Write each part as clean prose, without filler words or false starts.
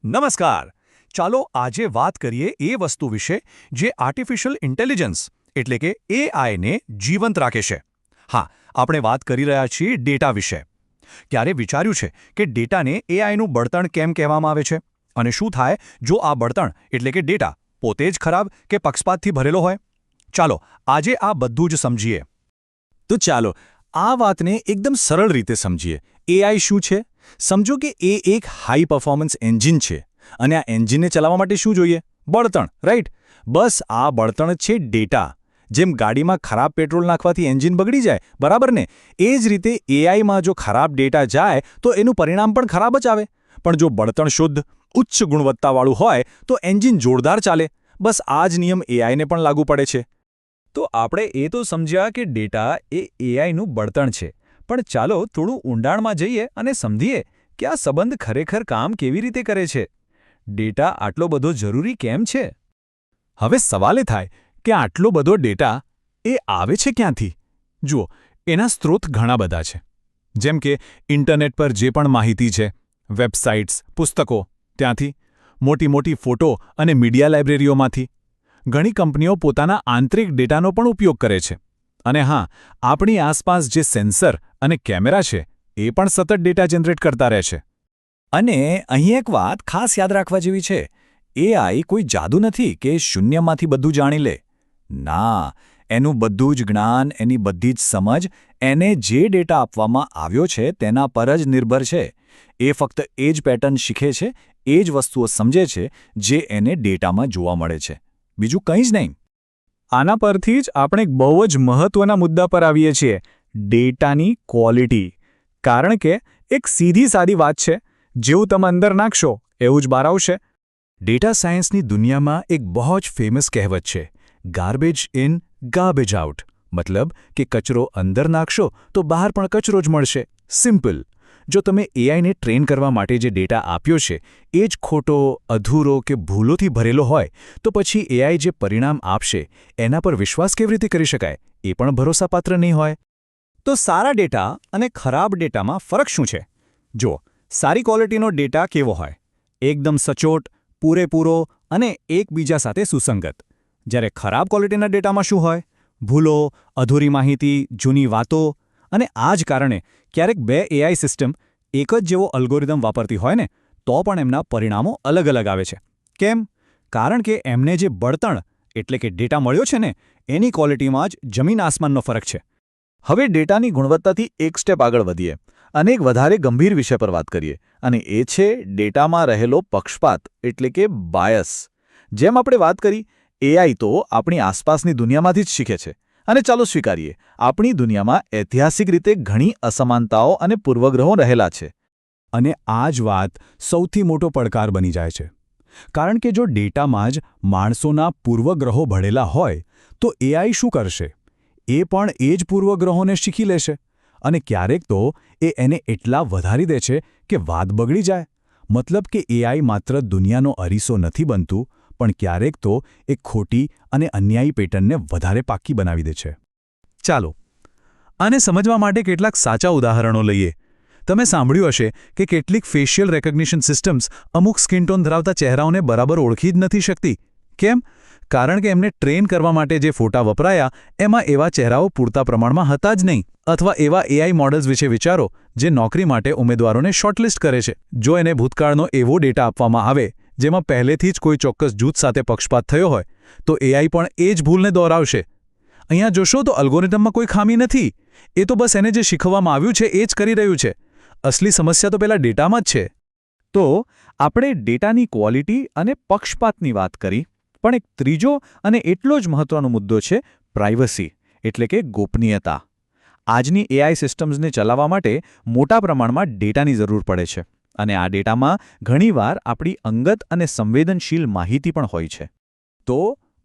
નમસ્કાર. ચાલો આજે વાત કરીએ એ વસ્તુ વિશે જે આર્ટિફિશિયલ ઇન્ટેલિજન્સ એટલે કે એઆઈને જીવંત રાખે છે. હા, આપણે વાત કરી રહ્યા છીએ ડેટા વિશે. ક્યારે વિચાર્યું છે કે ડેટાને એઆઈનું બળતણ કેમ કહેવામાં આવે છે? અને શું થાય જો આ બળતણ એટલે કે ડેટા પોતે જ ખરાબ કે પક્ષપાતથી ભરેલો હોય? ચાલો આજે આ બધું જ સમજીએ. તો ચાલો આ વાતને એકદમ સરળ રીતે સમજીએ. એઆઈ શું છે? સમજો કે એ એક હાઈ પરફોર્મન્સ એન્જિન છે અને આ એન્જિનને ચલાવવા માટે શું જોઈએ? બળતણ, રાઈટ? બસ આ બળતણ છે ડેટા. જેમ ગાડીમાં ખરાબ પેટ્રોલ નાખવાથી એન્જિન બગડી જાય, બરાબર ને? એ જ રીતે એઆઈમાં જો ખરાબ ડેટા જાય તો એનું પરિણામ પણ ખરાબ જ આવે. પણ જો બળતણ શુદ્ધ, ઉચ્ચ ગુણવત્તાવાળું હોય તો એન્જિન જોરદાર ચાલે. બસ આ જ નિયમ એઆઈને પણ લાગુ પડે છે. તો આપણે એ તો સમજ્યા કે ડેટા એ એઆઈનું બળતણ છે, પણ ચાલો થોડું ઊંડાણમાં જઈએ અને સમજીએ કે આ સંબંધ ખરેખર કામ કેવી રીતે કરે છે. ડેટા આટલો બધો જરૂરી કેમ છે? હવે સવાલ એ થાય કે આટલો બધો ડેટા એ આવે છે ક્યાંથી? જુઓ, એના સ્ત્રોત ઘણા બધા છે. જેમ કે ઇન્ટરનેટ પર જે પણ માહિતી છે, વેબસાઇટ્સ, પુસ્તકો, ત્યાંથી મોટી મોટી ફોટો અને મીડિયા લાઇબ્રેરીઓમાંથી. ઘણી કંપનીઓ પોતાના આંતરિક ડેટાનો પણ ઉપયોગ કરે છે. અને હા, આપણી આસપાસ જે સેન્સર અને કેમેરા છે એ પણ સતત ડેટા જનરેટ કરતા રહે છે. અને અહીં એક વાત ખાસ યાદ રાખવા જેવી છે. એઆઈ કોઈ જાદુ નથી કે શૂન્યમાંથી બધું જાણી લે. ના, એનું બધું જ જ્ઞાન, એની બધી જ સમજ એને જે ડેટા આપવામાં આવ્યો છે તેના પર જ નિર્ભર છે. એ ફક્ત એ જ પેટર્ન શીખે છે, એ જ વસ્તુઓ સમજે છે જે એને ડેટામાં જોવા મળે છે. બીજું કંઈ જ નહીં. આના પરથી જ આપણે એક બહુ જ મહત્વના મુદ્દા પર આવીએ છીએ, ડેટાની ક્વોલિટી. કારણ કે એક સીધી સાદી વાત છે, જેવું તમે અંદર નાખશો એવું જ બહાર આવશે. ડેટા સાયન્સની દુનિયામાં એક બહુ જ ફેમસ કહેવત છે, ગાર્બેજ ઇન ગાર્બેજ આઉટ. મતલબ કે કચરો અંદર નાખશો તો બહાર પણ કચરો જ મળશે. સિમ્પલ. જો તમે એઆઈને ટ્રેન કરવા માટે જે ડેટા આપ્યો છે એ જ ખોટો, અધૂરો કે ભૂલોથી ભરેલો હોય તો પછી એઆઈ જે પરિણામ આપશે એના પર વિશ્વાસ કેવી રીતે કરી શકાય? એ પણ ભરોસાપાત્ર નહીં હોય. તો સારા ડેટા અને ખરાબ ડેટામાં ફરક શું છે? જુઓ, સારી ક્વોલિટીનો ડેટા કેવો હોય? એકદમ સચોટ, પૂરેપૂરો અને એકબીજા સાથે સુસંગત. જ્યારે ખરાબ ક્વોલિટીના ડેટામાં શું હોય? ભૂલો, અધૂરી માહિતી, જૂની વાતો. અને આ જ કારણે ક્યારેક બે એઆઈ સિસ્ટમ એક જ જેવો અલ્ગોરિધમ વાપરતી હોય ને તો પણ એમના પરિણામો અલગ અલગ આવે છે. કેમ? કારણ કે એમને જે બળતણ એટલે કે ડેટા મળ્યો છે ને એની ક્વોલિટીમાં જ જમીન આસમાનનો ફરક છે. હવે ડેટાની ગુણવત્તાથી એક સ્ટેપ આગળ વધીએ અને એક વધારે ગંભીર વિષય પર વાત કરીએ, અને એ છે ડેટામાં રહેલો પક્ષપાત એટલે કે બાયસ. જેમ આપણે વાત કરી, એઆઈ તો આપણી આસપાસની દુનિયામાંથી જ શીખે છે. અને ચાલો સ્વીકારીએ, આપણી દુનિયામાં ઐતિહાસિક રીતે ઘણી અસમાનતાઓ અને પૂર્વગ્રહો રહેલા છે. અને આ જ વાત સૌથી મોટો પડકાર બની જાય છે. કારણ કે જો ડેટામાં જ માણસોના પૂર્વગ્રહો ભળેલા હોય તો એઆઈ શું કરશે? એ પણ એ જ પૂર્વગ્રહોને શીખી લેશે. અને ક્યારેક તો એ એને એટલા વધારી દે છે કે વાત બગડી જાય. મતલબ કે એઆઈ માત્ર દુનિયાનો અરીસો નથી બનતું, પણ ક્યારેક તો એક ખોટી અને અન્યાયી પેટર્નને વધારે પાક્કી બનાવી દે છે. ચાલો આને સમજવા માટે કેટલાક સાચા ઉદાહરણો લઈએ. તમે સાંભળ્યું હશે કે કેટલીક ફેશિયલ રેકગ્નિશન સિસ્ટમ્સ અમુક સ્કિન ટોન ધરાવતા ચહેરાઓને બરાબર ઓળખી જ નથી શકતી. કેમ? કારણ કે એમને ટ્રેન કરવા માટે જે ફોટા વપરાયા એમાં એવા ચહેરાઓ પૂરતા પ્રમાણમાં હતા જ નહીં. અથવા એવા એઆઈ મોડલ્સ વિશે વિચારો જે નોકરી માટે ઉમેદવારોને શોર્ટલિસ્ટ કરે છે. જો એને ભૂતકાળનો એવો ડેટા આપવામાં આવે જેમાં પહેલેથી જ કોઈ ચોક્કસ જૂથ સાથે પક્ષપાત થયો હોય તો એઆઈ પણ એ જ ભૂલને દોહરાવશે. અહીંયા જોશો તો અલ્ગોરિધમમાં કોઈ ખામી નથી. એ તો બસ એને જે શીખવવામાં આવ્યું છે એ જ કરી રહ્યું છે. અસલી સમસ્યા તો પેલા ડેટામાં જ છે. તો આપણે ડેટાની ક્વોલિટી અને પક્ષપાતની વાત કરી, પણ એક ત્રીજો અને એટલો જ મહત્વનો મુદ્દો છે પ્રાઇવસી એટલે કે ગોપનીયતા. આજની એઆઈ સિસ્ટમ્સને ચલાવવા માટે મોટા પ્રમાણમાં ડેટાની જરૂર પડે છે. અને આ ડેટામાં ઘણીવાર આપણી અંગત અને સંવેદનશીલ માહિતી પણ હોય છે. તો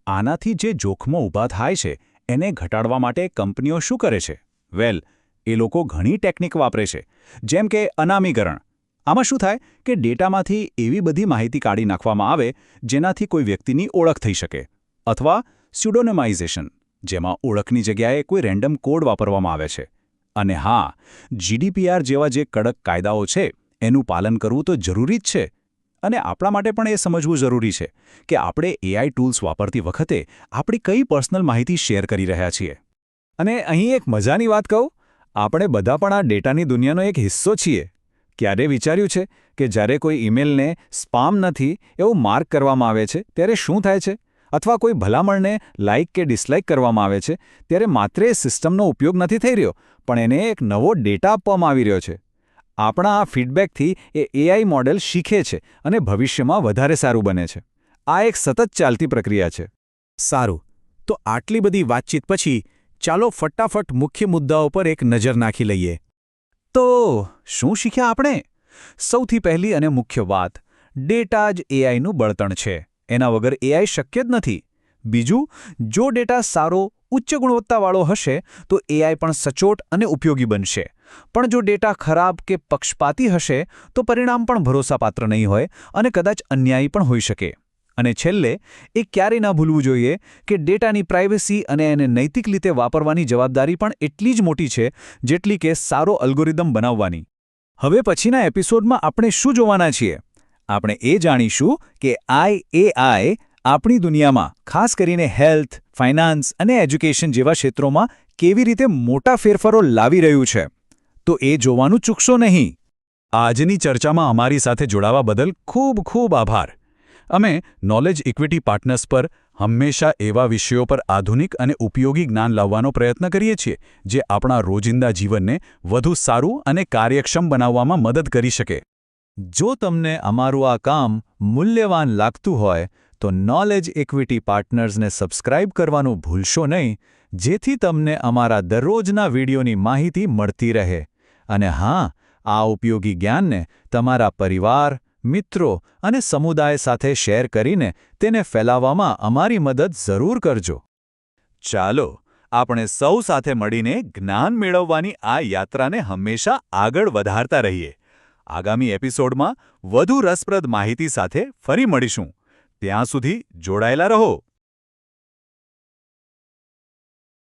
આનાથી જે જોખમો ઊભા થાય છે એને ઘટાડવા માટે કંપનીઓ શું કરે છે? વેલ, એ લોકો ઘણી ટેકનિક વાપરે છે. જેમ કે અનામીકરણ. આમાં શું થાય કે ડેટામાંથી એવી બધી માહિતી કાઢી નાખવામાં આવે જેનાથી કોઈ વ્યક્તિની ઓળખ થઈ શકે. અથવા સ્યુડોનેમાઇઝેશન, જેમાં ઓળખની જગ્યાએ કોઈ રેન્ડમ કોડ વાપરવામાં આવે છે. અને હા, જીડીપીઆર જેવા જે કડક કાયદાઓ છે એનું પાલન કરવું તો જરૂરી જ છે. અને આપણા માટે પણ એ સમજવું જરૂરી છે કે આપણે એઆઈ ટૂલ્સ વાપરતી વખતે આપણી કઈ પર્સનલ માહિતી શેર કરી રહ્યા છીએ. અને અહીં એક મજાની વાત કહું, આપણે બધા પણ આ ડેટાની દુનિયાનો એક હિસ્સો છીએ. ક્યારે વિચાર્યું છે કે જ્યારે કોઈ ઈમેલને સ્પામ નથી એવું માર્ક કરવામાં આવે છે ત્યારે શું થાય છે? અથવા કોઈ ભલામણને લાઇક કે ડિસલાઇક કરવામાં આવે છે ત્યારે માત્ર એ સિસ્ટમનો ઉપયોગ નથી થઈ રહ્યો, પણ એને એક નવો ડેટા આપવામાં આવી રહ્યો છે. આપણા આ ફીડબેકથી એ એઆઈ મોડેલ શીખે છે અને ભવિષ્યમાં વધારે સારું બને છે. આ એક સતત ચાલતી પ્રક્રિયા છે. સારું, તો આટલી બધી વાતચીત પછી ચાલો ફટાફટ મુખ્ય મુદ્દાઓ પર એક નજર નાખી લઈએ. તો શું શીખ્યા આપણે? સૌથી પહેલી અને મુખ્ય વાત, ડેટા જ એઆઈનું બળતણ છે. એના વગર એઆઈ શક્ય જ નથી. બીજું, જો ડેટા સારો, ઉચ્ચ ગુણવત્તાવાળો હશે તો એઆઈ પણ સચોટ અને ઉપયોગી બનશે. પણ જો ડેટા ખરાબ કે પક્ષપાતી હશે તો પરિણામ પણ ભરોસાપાત્ર નહીં હોય અને કદાચ અન્યાયી પણ હોઈ શકે. અને છેલ્લે, એ ક્યારેય ન ભૂલવું જોઈએ કે ડેટાની પ્રાઇવસી અને એને નૈતિક રીતે વાપરવાની જવાબદારી પણ એટલી જ મોટી છે જેટલી કે સારો અલ્ગોરિધમ બનાવવાની. હવે પછીના એપિસોડમાં આપણે શું જોવાના છીએ? આપણે એ જાણીશું કે એઆઈ આપણી દુનિયામાં, ખાસ કરીને હેલ્થ, ફાઇનાન્સ અને એજ્યુકેશન જેવા ક્ષેત્રોમાં કેવી રીતે મોટા ફેરફારો લાવી રહ્યું છે. તો એ જોવાનું ચૂકશો નહીં. આજની ચર્ચામાં અમારી સાથે જોડાવા બદલ ખૂબ ખૂબ આભાર. અમે નોલેજ ઇક્વિટી પાર્ટનર્સ પર હંમેશા એવા વિષયો પર આધુનિક અને ઉપયોગી જ્ઞાન લાવવાનો પ્રયત્ન કરીએ છીએ જે આપણા રોજિંદા જીવનને વધુ સારું અને કાર્યક્ષમ બનાવવામાં મદદ કરી શકે. જો તમને અમારું આ કામ મૂલ્યવાન લાગતું હોય તો નોલેજ ઇક્વિટી પાર્ટનર્સને સબસ્ક્રાઇબ કરવાનું ભૂલશો નહીં, જેથી તમને અમારા દરરોજના વિડીયોની માહિતી મળતી રહે. અને હા, આ ઉપયોગી જ્ઞાનને તમારા પરિવાર, મિત્રો અને સમુદાય સાથે શેર કરીને તેને ફેલાવવામાં અમારી મદદ જરૂર કરજો. ચાલો, આપણે સૌ સાથે મળીને જ્ઞાન મેળવવાની આ યાત્રાને હંમેશા આગળ વધારતા રહીએ. આગામી એપિસોડમાં વધુ રસપ્રદ માહિતી સાથે ફરી મળીશું. ત્યાં સુધી જોડાયેલા રહો.